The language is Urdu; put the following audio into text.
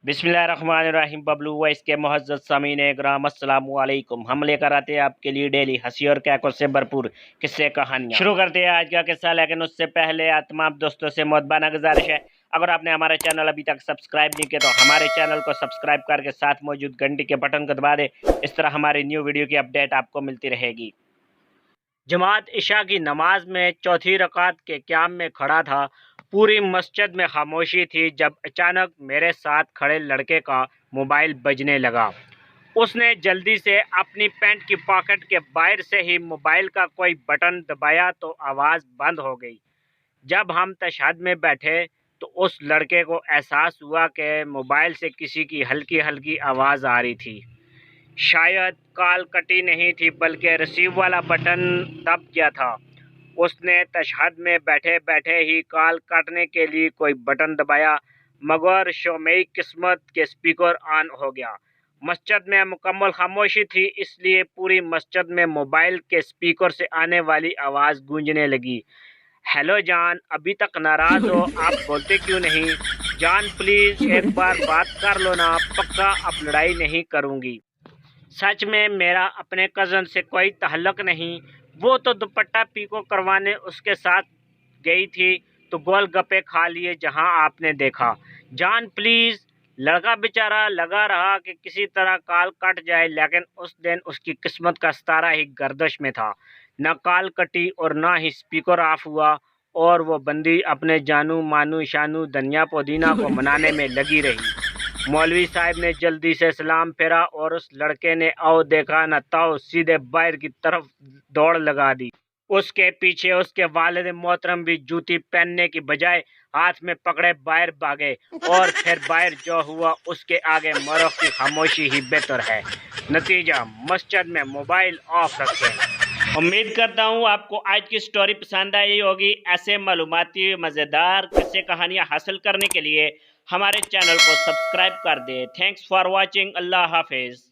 بسم اللہ الرحمن الرحیم۔ ببلو وائس کے معزز سامعین اکرام، السلام علیکم۔ ہم لے کر آتے ہیں آپ کے لیے ڈیلی ہنسی اور کیکوں سے بھرپور قصے کہانیاں۔ شروع کرتے ہیں آج کا قصہ، لیکن اس سے پہلے تمام دوستوں سے مؤدبانہ گزارش ہے، اگر آپ نے ہمارا چینل ابھی تک سبسکرائب نہیں کیا تو ہمارے چینل کو سبسکرائب کر کے ساتھ موجود گھنٹی کے بٹن کو دبا دیں، اس طرح ہماری نیو ویڈیو کی اپڈیٹ آپ کو ملتی رہے گی۔ جماعت عشاء کی نماز میں چوتھی رکعت کے قیام میں کھڑا تھا۔ پوری مسجد میں خاموشی تھی جب اچانک میرے ساتھ کھڑے لڑکے کا موبائل بجنے لگا۔ اس نے جلدی سے اپنی پینٹ کی پاکٹ کے باہر سے ہی موبائل کا کوئی بٹن دبایا تو آواز بند ہو گئی۔ جب ہم تشہد میں بیٹھے تو اس لڑکے کو احساس ہوا کہ موبائل سے کسی کی ہلکی ہلکی آواز آ رہی تھی۔ شاید کال کٹی نہیں تھی بلکہ ریسیو والا بٹن دب گیا تھا۔ اس نے تشہد میں بیٹھے بیٹھے ہی کال کاٹنے کے لیے کوئی بٹن دبایا، مگر شومیری قسمت کے اسپیکر آن ہو گیا۔ مسجد میں مکمل خاموشی تھی، اس لیے پوری مسجد میں موبائل کے اسپیکر سے آنے والی آواز گونجنے لگی۔ ہیلو جان، ابھی تک ناراض ہو؟ آپ بولتے کیوں نہیں؟ جان پلیز ایک بار بات کر لو نا، پکا اب لڑائی نہیں کروں گی۔ سچ میں میرا اپنے کزن سے کوئی تعلق نہیں، وہ تو دوپٹہ پیکو کروانے اس کے ساتھ گئی تھی تو گول گپے کھا لیے جہاں آپ نے دیکھا۔ جان پلیز۔ لڑکا بیچارہ لگا رہا کہ کسی طرح کال کٹ جائے، لیکن اس دن اس کی قسمت کا ستارہ ہی گردش میں تھا۔ نہ کال کٹی اور نہ ہی اسپیکر آف ہوا، اور وہ بندی اپنے جانو مانو شانو دنیا پودینہ کو منانے میں لگی رہی۔ مولوی صاحب نے جلدی سے سلام پھیرا اور اس لڑکے نے او دیکھا نہ تاؤ سیدھے باہر کی طرف دوڑ لگا دی۔ اس کے پیچھے اس کے والد محترم بھی جوتی پہننے کی بجائے ہاتھ میں پکڑے باہر بھاگے، اور پھر باہر جو ہوا اس کے آگے مورخ کی خاموشی ہی بہتر ہے۔ نتیجہ، مسجد میں موبائل آف رکھیں۔ امید کرتا ہوں آپ کو آج کی سٹوری پسند آئی ہوگی۔ ایسے معلوماتی مزیدار قصے کہانیاں حاصل کرنے کے لیے ہمارے چینل کو سبسکرائب کر دیں۔ Thanks for watching. اللہ حافظ۔